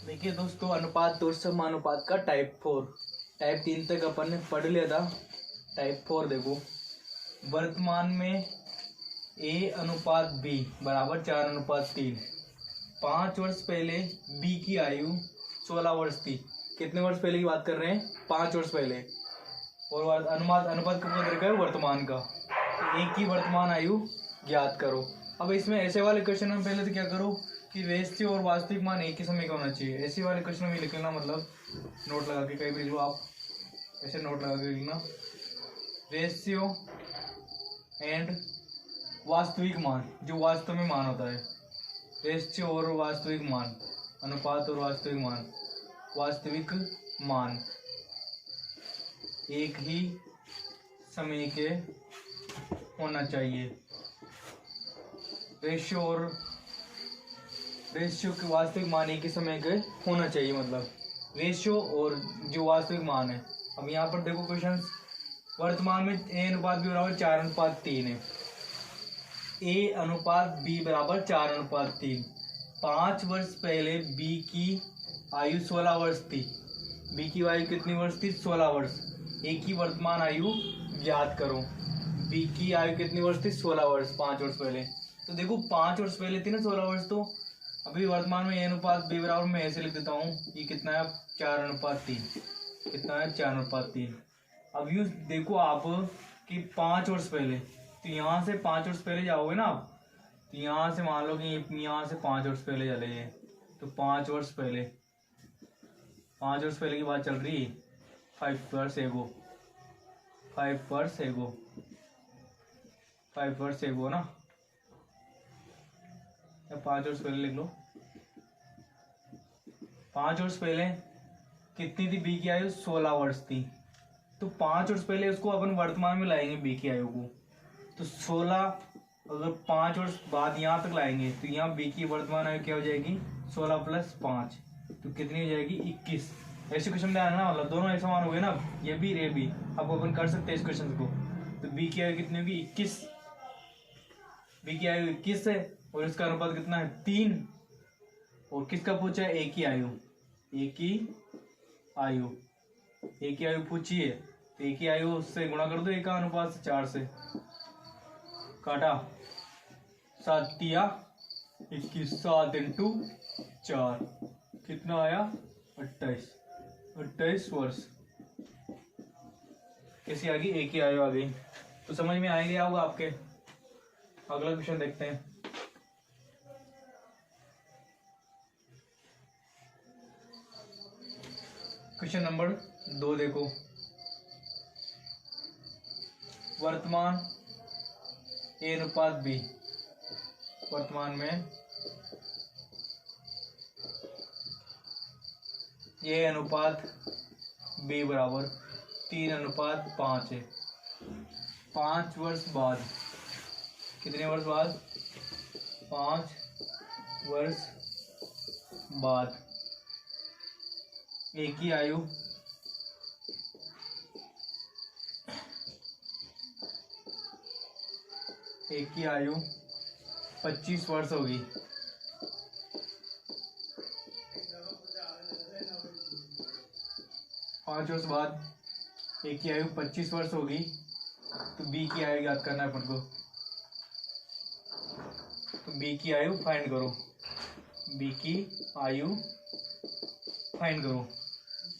देखिए दोस्तों, अनुपात 2 समानुपात का टाइप 4 टाइप 3 तक अपन ने पढ़ लिया था। टाइप 4 देखो, वर्तमान में ए अनुपात बी बराबर 4:3। 5 वर्ष पहले बी की आयु 16 वर्ष थी। कितने वर्ष पहले की बात कर रहे हैं? 5 वर्ष पहले। और अनुपात अनुपात का पता रखा है वर्तमान का। तो ए की वर्तमान आयु ज्ञात करो। अब इसमें ऐसे वाले क्वेश्चन में पहले तो क्या करो कि रेशियो और वास्तविक मान एक ही समय का होना चाहिए। ऐसे वाले क्वेश्चन में लिख लेना, मतलब नोट लगा के कहीं भी लिख लो आप, ऐसे नोट लगा के लिखना। रेशियो एंड वास्तविक मान, जो वास्तव में मान होता है। रेशियो और वास्तविक मान, अनुपात और वास्तविक मान। वास्तविक मान एक ही समय के होना चाहिए। रेशियो के वास्तविक मान एक ही समय के होना चाहिए, मतलब रेशियो और जो वास्तविक मान है। अब यहाँ पर देखो क्वेश्चन, वर्तमान में ए अनुपात बी बराबर 4:3 है। ए अनुपात बी बराबर 4:3। 5 वर्ष पहले बी की आयु 16 वर्ष थी। बी की आयु कितनी वर्ष थी? 16 वर्ष। ए की वर्तमान आयु ज्ञात करो। बी की आयु कितनी वर्ष थी? 16 वर्ष 5 वर्ष पहले। तो देखो 5 वर्ष पहले थी ना 16 वर्ष, तो अभी वर्तमान में ए अनुपात बी बराबर मैं ऐसे लिख देता हूँ, ये कितना है? 4:3। कितना है? 4:3। अब यूँ देखो आप कि 5 वर्ष पहले, तो यहाँ से 5 वर्ष पहले जाओगे ना आप, तो यहाँ से मान लो कि यहाँ से 5 वर्ष पहले चले गए, तो 5 वर्ष पहले, 5 वर्ष पहले की बात चल रही है। 5 वर्ष एगो, 5 वर्ष एगो, 5 वर्ष एगो ना, 5 वर्ष पहले लिख लो। 5 वर्ष पहले कितनी थी बी की आयु? 16 वर्ष थी। तो 5 वर्ष पहले उसको अपन वर्तमान में लाएंगे बी की आयु को, तो 16, अगर 5 वर्ष बाद यहाँ तक लाएंगे तो यहाँ बी की वर्तमान आयु क्या हो जाएगी? 16 + 5, तो कितनी हो जाएगी? 21। ऐसे क्वेश्चन में आना, मतलब दोनों एक समान हो गए ना, ये भी रे भी। अब अपन कर सकते हैं इस क्वेश्चन को। तो बी की आयु कितनी होगी? 21। बी की आयु 21 है और इसका अनुपात कितना है? 3। और किसका पूछा है? ए की आयु। ए की आयु, ए की आयु पूछी है, तो ए की आयु से गुणा कर दो, ए का अनुपात से 4 से काटा, 7 × 21, 7 × 4 कितना आया? 28 वर्ष। कैसी आ गई? ए की आयु आ गई। तो समझ में आ गया होगा आपके। अगला क्वेश्चन देखते हैं। क्वेश्चन नंबर 2 देखो, वर्तमान ए अनुपात बी, वर्तमान में ए अनुपात बी बराबर 3:5 है। 5 वर्ष बाद, कितने वर्ष बाद? 5 वर्ष बाद ए की आयु ए की आयु 25 वर्ष होगी। 5 वर्ष बाद ए की आयु 25 वर्ष होगी, तो बी की आयु याद करना है अपन को। तो बी की आयु फाइंड करो। बी की आयु फाइंड करो।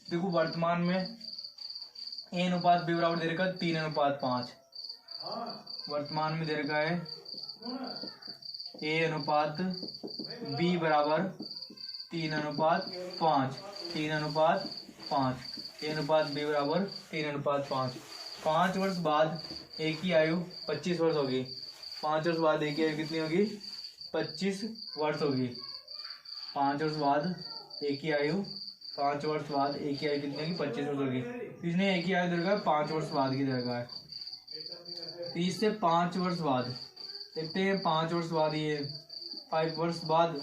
देखो वर्तमान में ए अनुपात बी बराबर दे रखा है 3:5। वर्तमान में दे रखा है ए अनुपात बी बराबर 3:5, 3:5, ए अनुपात बी बराबर 3:5। 5 वर्ष बाद ए की आयु 25 वर्ष होगी। 5 वर्ष बाद ए की आयु कितनी होगी? 25 वर्ष होगी। 5 वर्ष बाद ए की आयु 5 वर्ष बाद ए की आयु कितनी होगी? 25 वर्ष होगी। इसने ए की आयु दे रखा है 5 वर्ष बाद की दे रखा है। तो इससे 5 वर्ष बाद देखते हैं। 5 वर्ष बाद ये 5 वर्ष बाद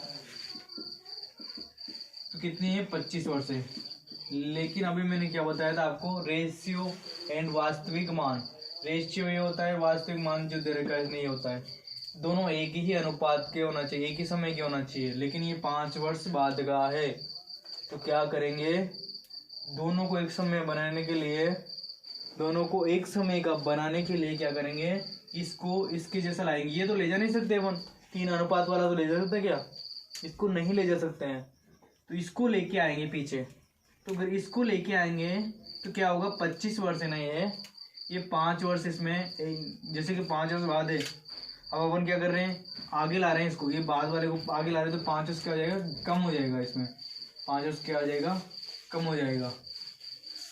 तो कितनी है? 25 वर्ष है। लेकिन अभी मैंने क्या बताया था आपको? रेशियो एंड वास्तविक मान। रेशियो ये होता है, वास्तविक मान जो दे रखा है नहीं होता है। दोनों एक ही अनुपात के होना चाहिए, एक ही समय के होना चाहिए, लेकिन ये 5 वर्ष बाद का है। तो क्या करेंगे, दोनों को एक समय बनाने के लिए, क्या करेंगे, इसको इसके जैसा लाएंगे। ये तो ले जा नहीं सकते अपन, 3 अनुपात वाला तो ले जा सकते क्या, इसको नहीं ले जा सकते हैं। तो इसको लेके आएंगे पीछे। तो अगर इसको लेके आएंगे तो क्या होगा, 25 वर्ष है ना, ये 5 वर्ष इसमें, जैसे कि 5 वर्ष बाद है। अब अपन क्या कर रहे हैं, आगे ला रहे हैं इसको, ये बाद वाले को आगे ला रहे हैं, तो 5 वर्ष क्या हो जाएगा, कम हो जाएगा इसमें, 5 वर्ष क्या हो जाएगा, कम हो जाएगा।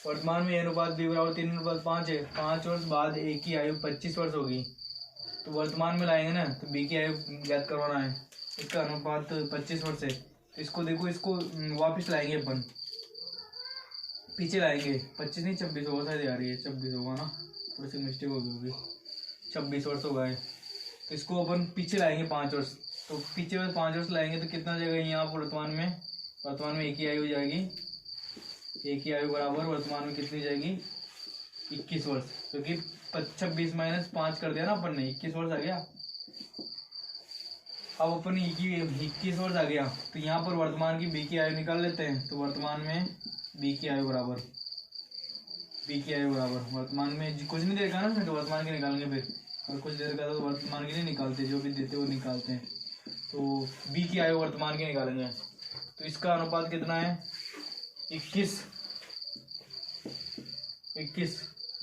वर्तमान में अनुपात b बराबर 3:5 है। 5 वर्ष बाद a की आयु 25 वर्ष होगी। तो वर्तमान में लाएंगे ना, तो b की आयु ज्ञात करवाना है, इसका अनुपात 25 वर्ष है। तो इसको देखो, इसको वापस लाएंगे अपन, पीछे लाएंगे, 25 नहीं 26 होगा शायद यार, ये 26 होगा ना, थोड़ी सी मिस्टेक होगी, 26 वर्ष हो गए। तो इसको अपन पीछे लाएंगे 5 वर्ष, तो पीछे 5 वर्ष लाएंगे तो कितना हो जाएगा, यहाँ पर वर्तमान में एक ही आयु हो जाएगी, एक ही आयु बराबर वर्तमान में कितनी जाएगी, 21 वर्ष, क्योंकि 26 माइनस 5 कर दिया ना अपन ने, 21 वर्ष आ गया। अब अपन 21 वर्ष आ गया, तो यहाँ पर वर्तमान की b की आयु निकाल लेते हैं। तो वर्तमान में b की आयु बराबर वर्तमान में कुछ नहीं देगा ना, तो वर्तमान की निकालेंगे फिर, और कुछ देर का तो वर्तमान की नहीं निकालते, जो भी देते वो निकालते हैं। तो b की आयु वर्तमान की निकालेंगे। तो इसका अनुपात कितना है, 21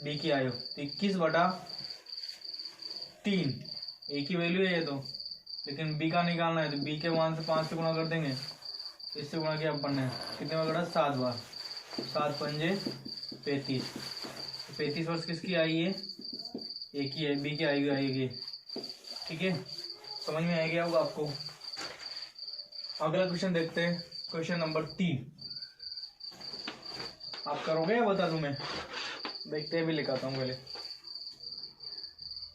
b की आयु, तो 21/3, एक ही वैल्यू है ये तो, लेकिन b का निकालना है, तो b के मान से 5 से गुणा कर देंगे। तो इससे गुणा किया अपन ने, कितने बार करा, 7 बार, 7 पंजे 35। 35 वर्ष किसकी आई है, एक ही है, b की आयु आएगी। ठीक है, समझ में आ गया होगा आपको। अगला क्वेश्चन देखते हैं, क्वेश्चन नंबर 3। आप करोगे या बता दूं मैं, देखते हैं, भी लिखाता हूँ पहले।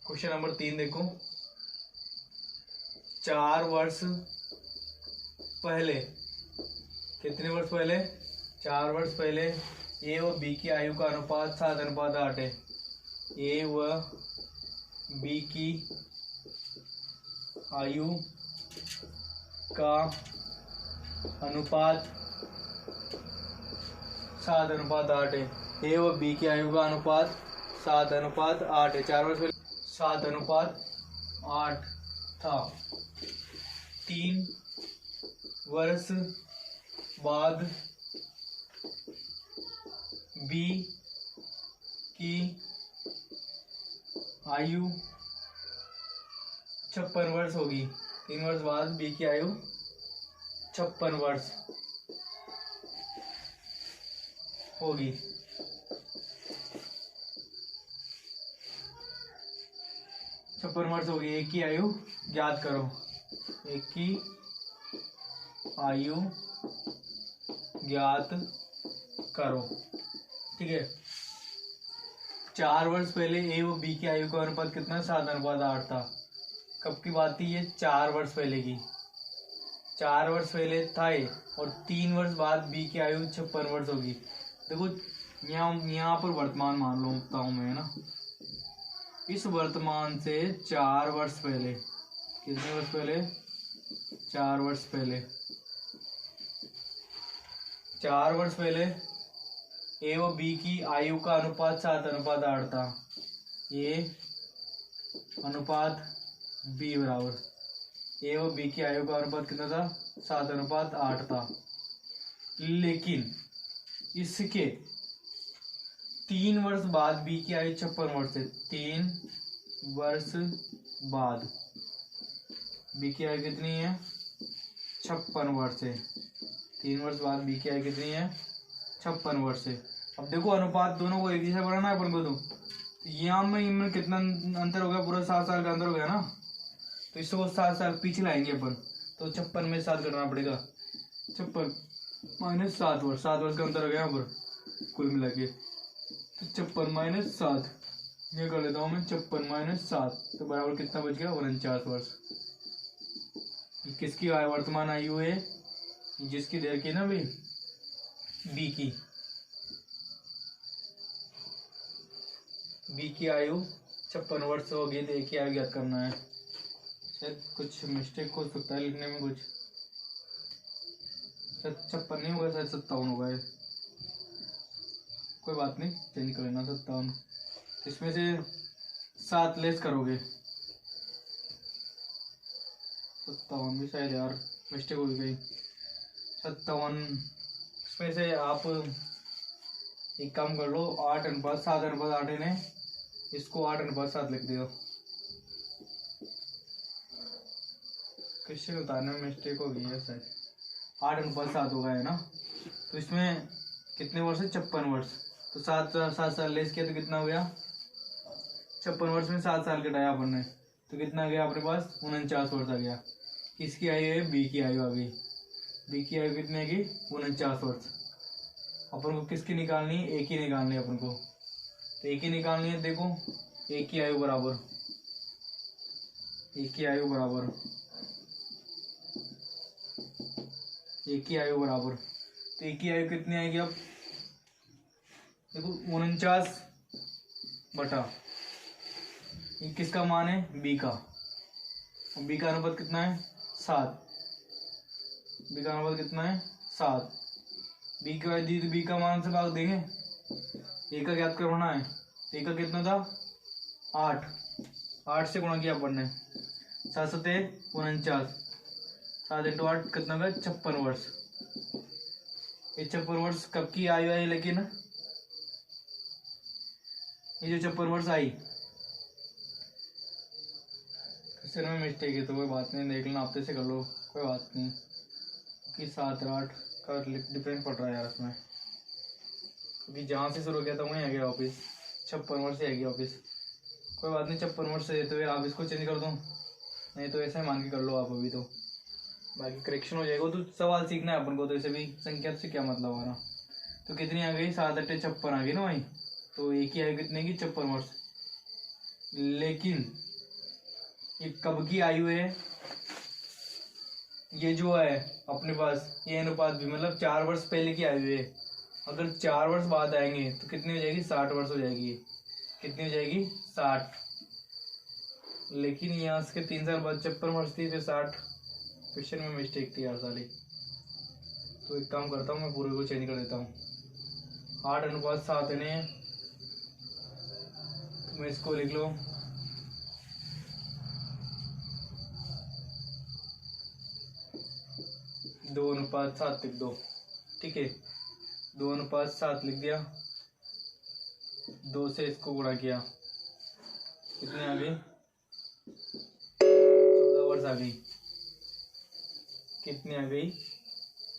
क्वेश्चन नंबर 3 देखो, 4 वर्ष पहले, कितने वर्ष पहले, 4 वर्ष पहले ए व बी की आयु का अनुपात 7:8 है। ए व बी की आयु का अनुपात 7:8 है। ए व बी की आयु का अनुपात 7:8 है। 4 वर्ष पहले 7:8 था। 3 वर्ष बाद बी की आयु 56 वर्ष होगी। 3 वर्ष बाद बी की आयु 56 वर्ष होगी। एक की आयु ज्ञात करो। एक की आयु ज्ञात करो। ठीक है, 4 वर्ष पहले ए व बी की आयु का अनुपात कितना, 7:8 था। कब की बात थी ये, 4 वर्ष पहले की। 4 वर्ष पहले था ये, और 3 वर्ष बाद बी की आयु 56 वर्ष होगी। देखो यहाँ पर वर्तमान मान लेता हूँ मैं, है ना। इस वर्तमान से 4 वर्ष पहले, कितने वर्ष पहले, 4 वर्ष पहले, 4 वर्ष पहले ए व बी की आयु का अनुपात 7:8 था। ए अनुपात बी बराबर, ए व बी की आयु का अनुपात कितना था, 7:8 था। लेकिन इसके 3 वर्ष बाद बी की आयु 56 वर्ष है। 3 वर्ष बाद बी की आयु कितनी है, 56 वर्ष है। 3 वर्ष बाद बी की आयु कितनी है, 56 वर्ष है। अब देखो अनुपात दोनों को एक जैसा बनाना है अपन को। तो यहाँ में इनमें कितना अंतर हो गया, पूरा 7 साल का अंतर हो गया ना। तो इसको 7 साल पीछे लाएंगे अपन, तो 56 में 7 करना पड़ेगा। 56 माइनस 7 वर्ष, 7 वर्ष का अंतर हो गया यहाँ पर कुल मिला के। तो 56 माइनस 7, ये कर लेता हूँ मैं, 56 माइनस 7, तो बराबर कितना बच गया, 49 वर्ष। किसकी वर्तमान आयु है, जिसकी देर की ना भाई, बी की आयु 56 वर्ष होगी। तो एक ही आयु ज्ञात करना है। शायद कुछ मिस्टेक हो सकता है लिखने में कुछ, 56 नहीं होगा, शायद 57 होगा ये। कोई बात नहीं, चेंज कर लेना 57। इसमें से 7 लेस करोगे, 57 भी शायद यार मिस्टेक हो गई। 57 इसमें से आप एक काम कर लो, 8:7:8 इन्हें, इसको 8:7 लिख दियो। क्वेश्चन उतारने में मिस्टेक हो गई है शायद, 8:7 होगा है ना। तो इसमें कितने वर्ष है? 56 वर्ष। तो 7 साल लेस किया तो कितना हो गया? 56 वर्ष में 7 साल कटाया अपन ने, तो कितना आ गया अपने पास? 49 वर्ष आ गया। किसकी आयु है? बी की आयु आ गई। बी की आयु कितनी आएगी? 49 वर्ष। अपन को किसकी निकालनी है? एक ही निकालनी है अपन को, तो एक ही निकालनी है। देखो, एक की आयु बराबर, एक की आयु बराबर, एक की आयु बराबर, तो एक की आयु कितनी आएगी? अब देखो 49 बटा, ये किसका मान है? बी का। और बी का अनुपात कितना है? 7। बी का अनुपात कितना है? 7। बी का दी तो बी का मान से भाग देंगे, ए का ज्ञात करवाना है। ए का कितना था? 8। 8 से गुणा किया अपन ने, 7 7 49, 7 × 8 कितना होगा? 56 वर्ष। ये 56 वर्ष कब की आयु आई? लेकिन ये जो 56 वर्ष आई, क्वेश्चन में मिस्टेक है तो कोई बात नहीं, देख लेना, आप से कर लो, कोई बात नहीं। कि 7 और 8 का डिफरेंस पड़ रहा है यार इसमें, क्योंकि जहाँ से शुरू किया था वहीं आ गया वापिस, 56 वर्ष से आ गया वापिस। कोई बात नहीं, 56 वर्ष से तो आप इसको चेंज कर दो, नहीं तो ऐसा ही मान के कर लो आप अभी, तो बाकी करेक्शन हो जाएगा। तो सवाल सीखना है अपन को, तो ऐसे भी संख्या से क्या मतलब आ रहा। तो कितनी आ गई? 7 8 56 आ गई ना भाई। तो एक ही आयु कितने की? 56 वर्ष। लेकिन ये कब की आयु है? ये जो है अपने पास ये अनुपात भी, मतलब 4 वर्ष पहले की आयु है। अगर 4 वर्ष बाद आएंगे तो कितनी हो जाएगी? 60 वर्ष हो जाएगी। कितनी हो जाएगी? 60। लेकिन यहाँ से 3 साल बाद 56 वर्ष थी, फिर 60। क्वेश्चन में मिस्टेक थी यार सारी। तो एक काम करता हूँ, मैं पूरे को चेंज कर देता हूँ। 8:7 इन्हें, मैं इसको लिख लो 2:7 लिख दो, ठीक है। 2:7 लिख दिया, 2 से इसको गुणा किया, कितनी आ गई? 14 वर्ष आ गई। कितनी आ गई?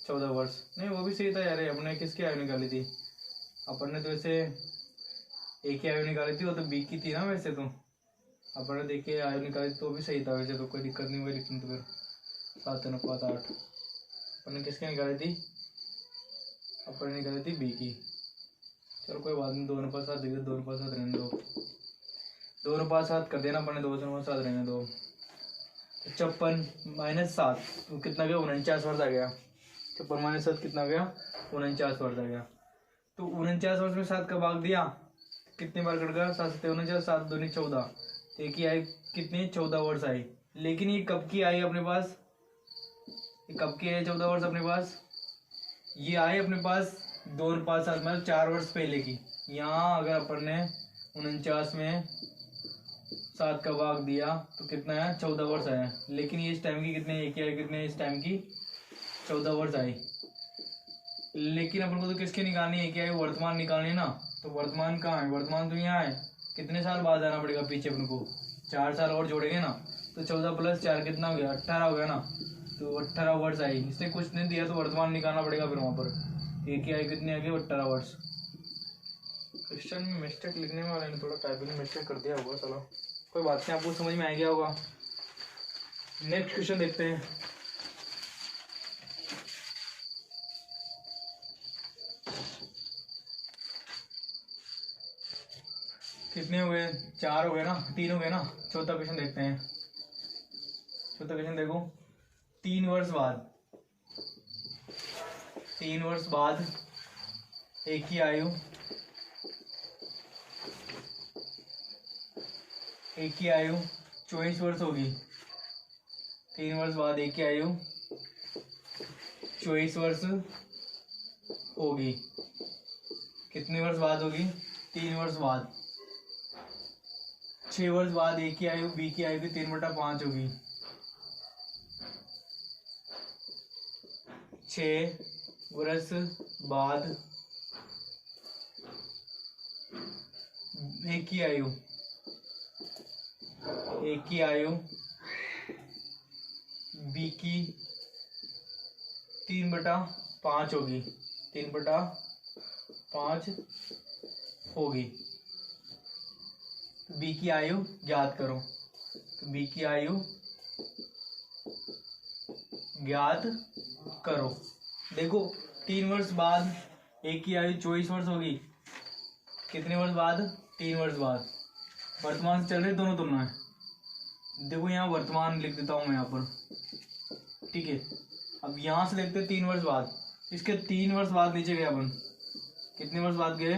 14 वर्ष। नहीं, वो भी सही था यार, अपने किसकी आयु निकाली थी? अपन ने तो वैसे एक ही आयु निकाली थी, वो तो बी की थी ना वैसे। तो अपन ने देखिए आयु निकाली तो भी सही था वैसे, तो कोई दिक्कत नहीं हुई। लेकिन तो फिर 7:8 अपन ने किसकी निकाली थी? अपन ने निकाली थी बी की। चलो कोई बात नहीं, 2:7 लिख दो, 2:7 रहने दो, 2:7 कर देना अपन ने, 2:7 रहने दो। 56 - 7 तो कितना गया? 49 वर्ष आ गया। 56 - 7 कितना गया? 49 वर्ष आ गया। तो 49 वर्ष में 7 का भाग दिया, कितने बार कट गया? 7 7 49, 7 2 14। एक ही आई कितनी? 14 वर्ष आई। लेकिन ये कब की आई अपने पास? ये कब की आई 14 वर्ष अपने पास? ये आई अपने पास 2:7 मतलब 4 वर्ष पहले की। यहाँ अगर अपन ने 49 में 7 का भाग दिया तो कितना है? 14 वर्ष आया। लेकिन ये इस टाइम की कितने? एक ही आई कितने? इस टाइम की 14 वर्ष आई। लेकिन अपन को तो किसकी निकालनी है? एक ही आई वर्तमान निकालनी है ना। तो वर्तमान कहाँ है? वर्तमान तो यहाँ है। कितने साल बाद आना पड़ेगा पीछे अपन को? 4 साल और जोड़ेंगे ना, तो 14 + 4 कितना हो गया? 18 हो गया ना। तो 18 वर्ष आई। इसने कुछ नहीं दिया तो वर्तमान निकालना पड़ेगा फिर वहाँ पर। एक ही आई कितनी आ गई? 18 वर्ष। क्वेश्चन में मिस्टेक लिखने में वाले ने थोड़ा टाइपिंग में मिस्टेक कर दिया होगा, चलो कोई बात नहीं, आपको समझ में आ गया होगा। नेक्स्ट क्वेश्चन देखते हैं। कितने हो गए? 4 हो गए ना, 3 हो गए ना। चौथा क्वेश्चन देखते हैं। चौथा क्वेश्चन देखो, 3 वर्ष बाद, 3 वर्ष बाद एक ही आयु, एक ही आयु 24 वर्ष होगी। 3 वर्ष बाद एक ही आयु 24 वर्ष होगी। कितने वर्ष बाद होगी? 3 वर्ष बाद। 6 वर्ष बाद ए की आयु बी की आयु की 3/5 होगी। 6 वर्ष बाद ए की आयु बी की 3/5 होगी। 3/5 होगी। बी की आयु ज्ञात करो। तो बी की आयु ज्ञात करो। देखो 3 वर्ष बाद ए की आयु 24 वर्ष होगी। कितने वर्ष बाद? 3 वर्ष बाद। वर्तमान से चल रही दोनों तुलना है। देखो यहाँ वर्तमान लिख देता हूँ मैं यहाँ पर, ठीक है। अब यहाँ से देखते 3 वर्ष बाद। इसके 3 वर्ष बाद नीचे गए अपन। कितने वर्ष बाद गए?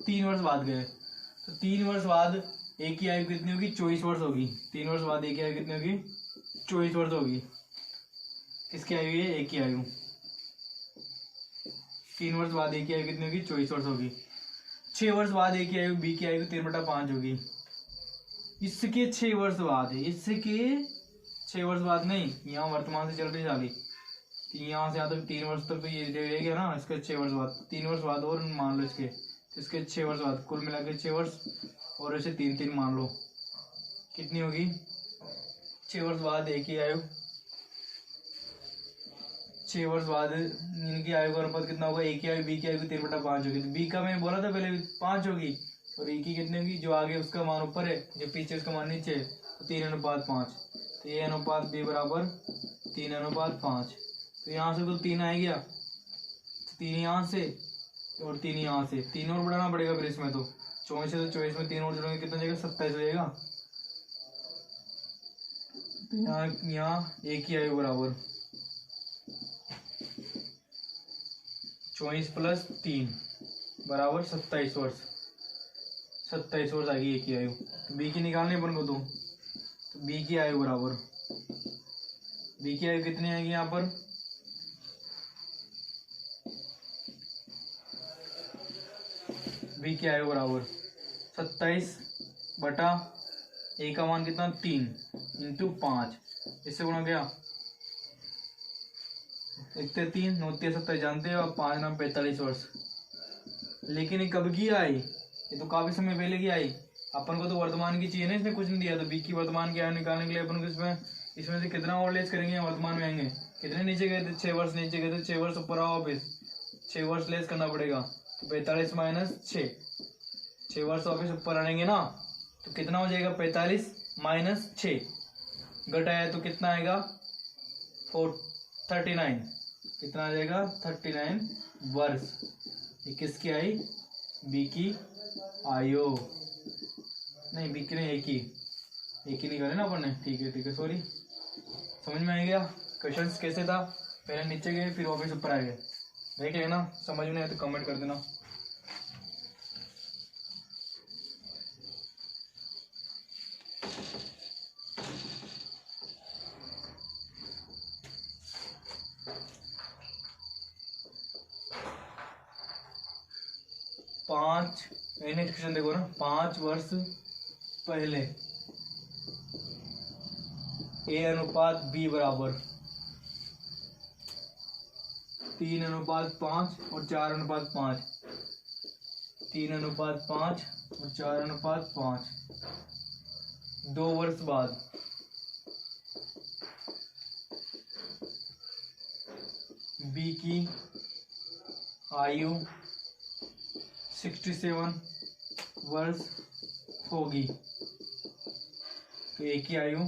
3 वर्ष बाद गए। तो 3 वर्ष बाद ए की आयु कितनी होगी? 24 वर्ष होगी। 3 वर्ष बाद ए की आयु कितनी होगी? 24 वर्ष होगी। किसकी आयु है? ए की आयु। 3 वर्ष बाद ए की आयु कितनी होगी? 24 वर्ष होगी। 6 वर्ष बाद ए की आयु बी की आयु 3/5 होगी। इसके 6 वर्ष बाद है। इसके 6 वर्ष बाद नहीं, यहाँ वर्तमान से चल रही साली, यहाँ से यहाँ तक 3 वर्ष तक तो ये रहेगा ना। इसके 6 वर्ष बाद 3 वर्ष बाद और मान लो इसके 6 वर्ष बाद, कुल मिला के 6 वर्ष और ऐसे 3 मान लो। कितनी होगी? 6 वर्ष बाद ए की आयु, 6 वर्ष बाद इनकी आयु का अनुपात कितना होगा? ए की आयु बी की आयु 3/5 होगी। तो बी का मैंने बोला था पहले 5 होगी और ए की कितनी होगी? जो आगे उसका मान ऊपर है, जो पीछे उसका मान नीचे है, तो 3/5। तो ए अनुपात बी बराबर 3/5। तो यहाँ से तो 3 आ गया, 3 यहाँ से और 3 यहाँ से, 3 और बढ़ाना पड़ेगा फिर इसमें। तो 24 से तो 24 में 3 और जोड़ेंगे, कितना जाएगा? 27 हो जाएगा। तो यहाँ ए की आयु बराबर 24 + 3 बराबर 27 वर्ष। 27 वर्ष आएगी ए की आयु। तो बी की निकालनी अपन को। तो बी की आयु बराबर, बी की आयु कितनी आएगी यहाँ पर? बी की आयु बराबर 27 बटा ए का मान कितना? 3 × 5। इससे गुणा गया, 1 3 9 27 जानते हो आप। 5 9 45 वर्ष। लेकिन ये कब की आई? ये तो काफी समय पहले की आई। अपन को तो वर्तमान की चाहिए ना, इसने कुछ नहीं दिया। तो बी की वर्तमान की आयु निकालने के लिए अपन को इसमें से कितना और लेस करेंगे? वर्तमान में आएंगे। कितने नीचे गए थे? 6 वर्ष नीचे गए थे। 6 वर्ष ऊपर आओ, वापिस 6 वर्ष लेस करना पड़ेगा। तो 45 - 6, 6 वर्ष वापिस ऊपर आएंगे ना। तो कितना हो जाएगा? 45 - 6 घटाया तो कितना आएगा? 39। कितना आ जाएगा? 39 वर्ष। ये किसकी आई? बी की आयु। नहीं बी की नहीं, ए की निकाले ना अपन ने। ठीक है सॉरी, समझ में आ गया क्वेश्चन कैसे था? पहले नीचे गए फिर वापस ऊपर आ गए। देख लेना, समझ में आए तो कमेंट कर देना। नेक्स्ट क्वेश्चन देखो ना। 5 वर्ष पहले ए अनुपात बी बराबर 3:5 और 4:5। 3:5 और 4:5। 2 वर्ष बाद बी की आयु 67 वर्ष होगी। तो ए की आयु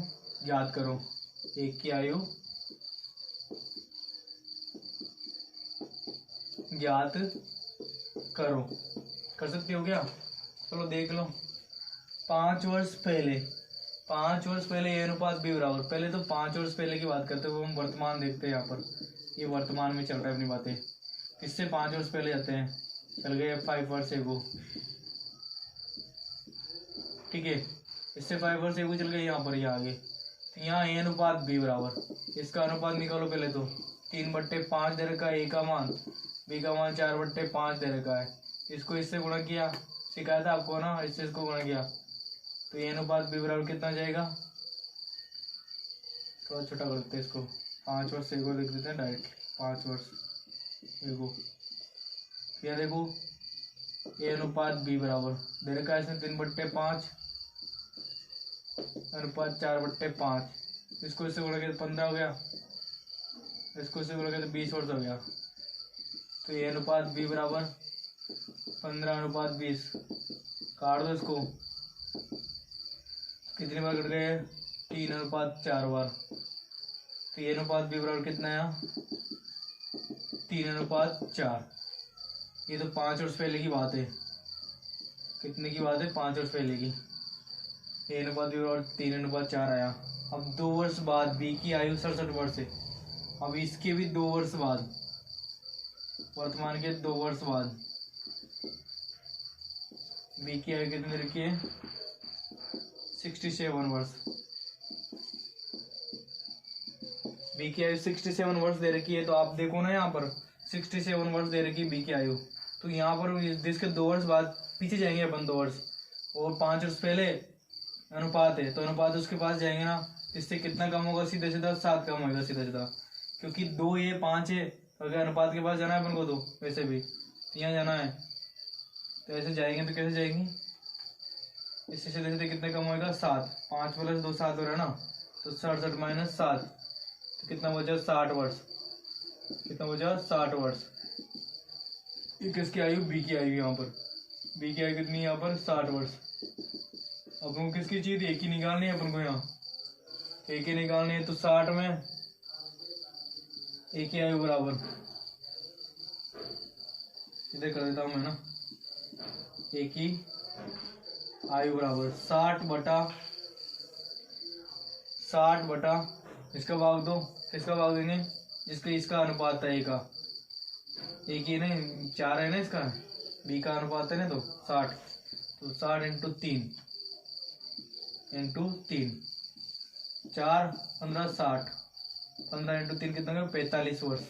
ज्ञात करो। ए की आयु ज्ञात करो। कर सकते हो क्या? चलो देख लो। 5 वर्ष पहले ए अनुपात बी बराबर। पहले तो 5 वर्ष पहले की बात करते हुए हम वर्तमान देखते हैं। यहाँ पर ये वर्तमान में चल रहा है अपनी बातें। इससे 5 वर्ष पहले जाते हैं, चल गए 5 वर्ष एगो। ठीक है, इससे 5 वर्ष एगो चल गए यहाँ पर, ये आगे। तो यहाँ ए अनुपात बी बराबर, इसका अनुपात निकालो पहले। तो 3/5 दे रखा है ए का मान, बी का मान 4/5 दे रखा है। इसको इससे गुणा किया, सिखाया था आपको ना, इससे इसको गुणा किया तो ए अनुपात बी बराबर कितना जाएगा, थोड़ा छोटा कर देते हैं इसको, 5 वर्ष ए को लिख देते हैं डायरेक्ट, 5 वर्ष ए को। क्या देखो ए अनुपात बी बराबर दे रखा है इसमें 3/5 अनुपात 4/5, इसको इससे गुणा किया तो 15 हो गया, इसको इससे गुणा किया तो 20 वर्ष हो गया। तो ए अनुपात बी बराबर 15/20, काट दो इसको, कितनी बार कट गए, 3/4 बार। तो ए अनुपात बी बराबर कितना आया, 3/4। ये तो 5 वर्ष पहले की बात है, कितने की बात है, 5 वर्ष पहले की। ए अनुपात बी बराबर 3/4 आया। अब 2 वर्ष बाद बी की आयु 67 वर्ष है। अब इसके भी 2 वर्ष बाद, वर्तमान के 2 वर्ष बाद बी की आयु कितनी रखी है, 67 वर्ष। बी की आयु 67 वर्ष दे रखी है, तो आप देखो ना यहाँ पर 67 वर्ष दे रखी है बी की आयु, तो यहाँ पर जिसके 2 वर्ष बाद पीछे जाएंगे अपन 2 वर्ष, और 5 वर्ष पहले अनुपात है, तो अनुपात उसके पास जाएंगे ना, इससे कितना कम होगा, सीधा सीधा 7 कम होगा सीधा सीधा, क्योंकि 2 ये 5 है, अगर अनुपात के पास जाना है अपन को, तो वैसे भी तो यहाँ जाना है, तो ऐसे जाएंगे तो कैसे जाएंगे, इससे सीधे सीधे कितने कम होगा, 7, 5 + 2 7 हो रहा है ना, तो 67 - 7 तो कितना बचा, 60 वर्ष, कितना बचा, 60 वर्ष। ये किसकी आयु, बी की आयु, यहाँ पर बी की आयु कितनी है, यहाँ पर 60 वर्ष। अपन को किसकी चीज, एक ही निकालनी है अपन को, यहाँ एक ही निकालनी है, तो 60 में एक ही आयु बराबर, इधर कर देता हूँ मैं ना, एक ही आयु बराबर 60/60 इसका भाग दो, किसका भाग देंगे, जिसका इसका अनुपात है, एक ही नहीं 4 है ना, इसका बी का अनुपात है ना, तो 60, तो 60 × 3 4 15 60, 15 × 3 कितना, 45 वर्ष।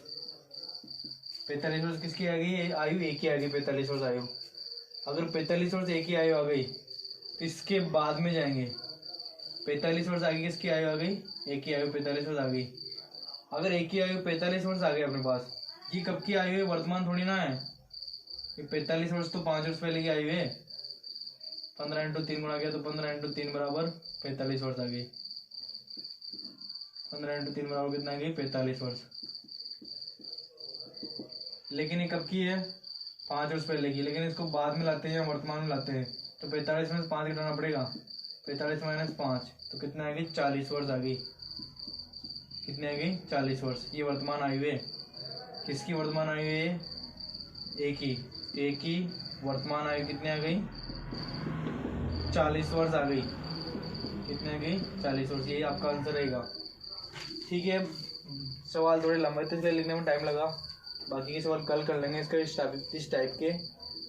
45 वर्ष किसकी आ गई, आयु एक ही आ गई, 45 वर्ष आयु। अगर 45 वर्ष एक ही आयु आ गई, तो इसके बाद में जाएंगे, 45 वर्ष आ गई, किसकी आयु आ गई, एक ही आयु, 45 वर्ष आ गई। अगर एक ही आयु 45 वर्ष आ गई अपने पास, ये कब की आयु है, वर्तमान थोड़ी ना है, ये 45 वर्ष तो 5 वर्ष पहले की आयु है। 15 × 3 गुणा किया तो 15 × 3 बराबर 45 वर्ष आ गई, 15 × 3 बराबर कितना आ गई, 45 वर्ष। लेकिन ये कब की है, 5 वर्ष पहले की, लेकिन इसको बाद में लाते हैं या वर्तमान में लाते हैं, तो 45 में 5 घटाना पड़ेगा, 45 - 5 तो कितना आ गई, 40 वर्ष आ गई, कितनी आ गई, 40 वर्ष। ये वर्तमान आयु है, किसकी वर्तमान आयु है, एक ही वर्तमान आयु कितनी आ गई, 40 वर्ष आ गई, कितनी आ गई, 40 वर्ष। यही आपका आंसर रहेगा। ठीक है, सवाल थोड़े लंबे थे इसलिए लिखने में टाइम लगा, बाकी के सवाल कल कर लेंगे, इसका इस टाइप के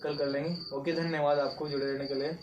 कल कर लेंगे। ओके, धन्यवाद आपको जुड़े रहने के लिए।